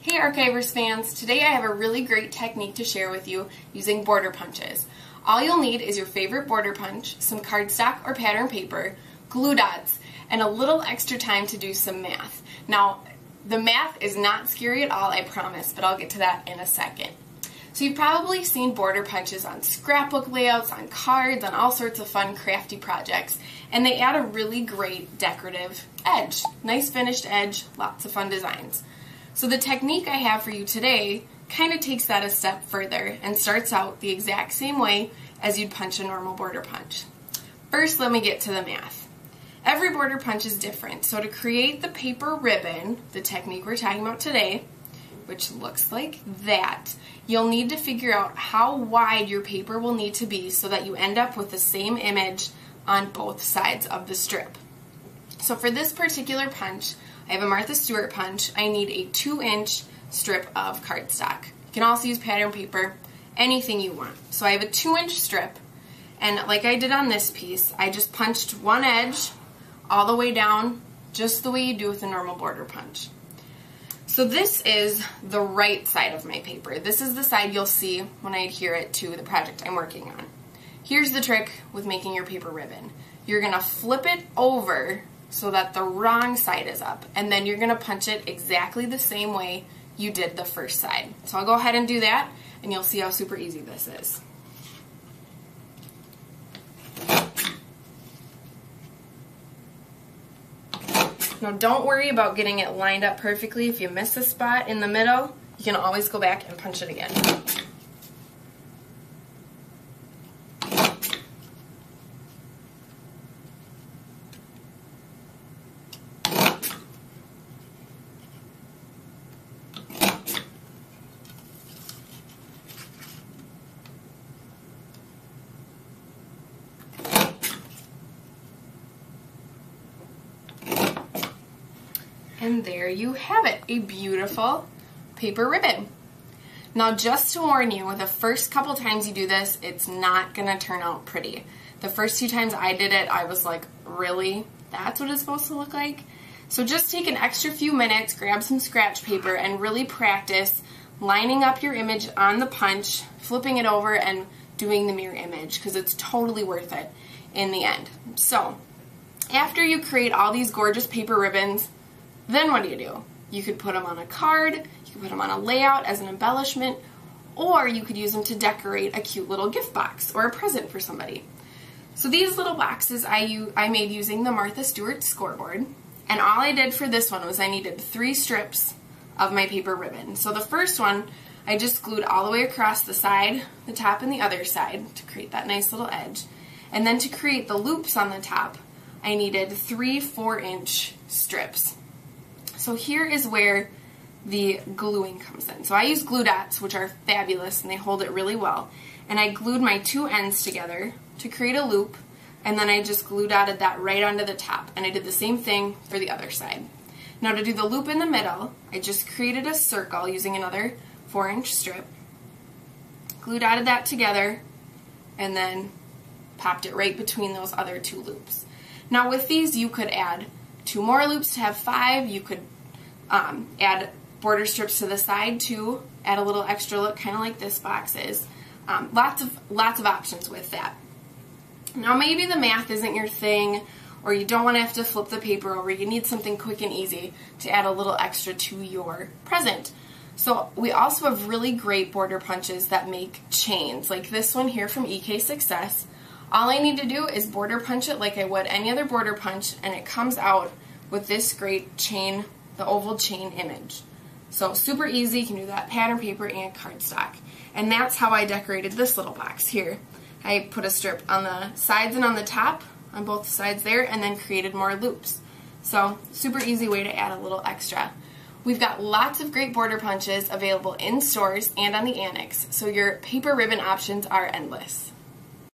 Hey Archivers fans, today I have a really great technique to share with you using border punches. All you'll need is your favorite border punch, some cardstock or pattern paper, glue dots, and a little extra time to do some math. Now, the math is not scary at all, I promise, but I'll get to that in a second. So you've probably seen border punches on scrapbook layouts, on cards, on all sorts of fun crafty projects, and they add a really great decorative edge. Nice finished edge, lots of fun designs. So the technique I have for you today kind of takes that a step further and starts out the exact same way as you'd punch a normal border punch. First, let me get to the math. Every border punch is different, so to create the paper ribbon, the technique we're talking about today, which looks like that, you'll need to figure out how wide your paper will need to be so that you end up with the same image on both sides of the strip. So for this particular punch, I have a Martha Stewart punch. I need a 2-inch strip of cardstock. You can also use pattern paper, anything you want. So I have a 2-inch strip, and like I did on this piece, I just punched one edge all the way down, just the way you do with a normal border punch. So this is the right side of my paper. This is the side you'll see when I adhere it to the project I'm working on. Here's the trick with making your paper ribbon. You're going to flip it over so that the wrong side is up, and then you're going to punch it exactly the same way you did the first side. So I'll go ahead and do that, and you'll see how super easy this is. Now don't worry about getting it lined up perfectly. If you miss a spot in the middle, you can always go back and punch it again. And there you have it, a beautiful paper ribbon. Now just to warn you, the first couple times you do this, it's not going to turn out pretty. The first 2 times I did it, I was like, really? That's what it's supposed to look like? So just take an extra few minutes, grab some scratch paper, and really practice lining up your image on the punch, flipping it over, and doing the mirror image, because it's totally worth it in the end. So after you create all these gorgeous paper ribbons, then what do? You could put them on a card, you could put them on a layout as an embellishment, or you could use them to decorate a cute little gift box or a present for somebody. So these little boxes I made using the Martha Stewart scoreboard, and all I did for this one was I needed 3 strips of my paper ribbon. So the first one, I just glued all the way across the side, the top, and the other side to create that nice little edge. And then to create the loops on the top, I needed 3 4-inch strips. So here is where the gluing comes in. So I use glue dots, which are fabulous, and they hold it really well. And I glued my 2 ends together to create a loop, and then I just glue dotted that right onto the top. And I did the same thing for the other side. Now to do the loop in the middle, I just created a circle using another 4-inch strip, glue dotted that together, and then popped it right between those other 2 loops. Now with these, you could add 2 more loops to have 5. You could add border strips to the side too, add a little extra look, kind of like this box is. Lots of options with that. Now maybe the math isn't your thing, or you don't want to have to flip the paper over. You need something quick and easy to add a little extra to your present. So we also have really great border punches that make chains, like this one here from EK Success. All I need to do is border punch it like I would any other border punch, and it comes out with this great chain, the oval chain image. So super easy, you can do that pattern paper and cardstock. And that's how I decorated this little box here. I put a strip on the sides and on the top, on both sides there, and then created more loops. So super easy way to add a little extra. We've got lots of great border punches available in stores and on the Annex, so your paper ribbon options are endless.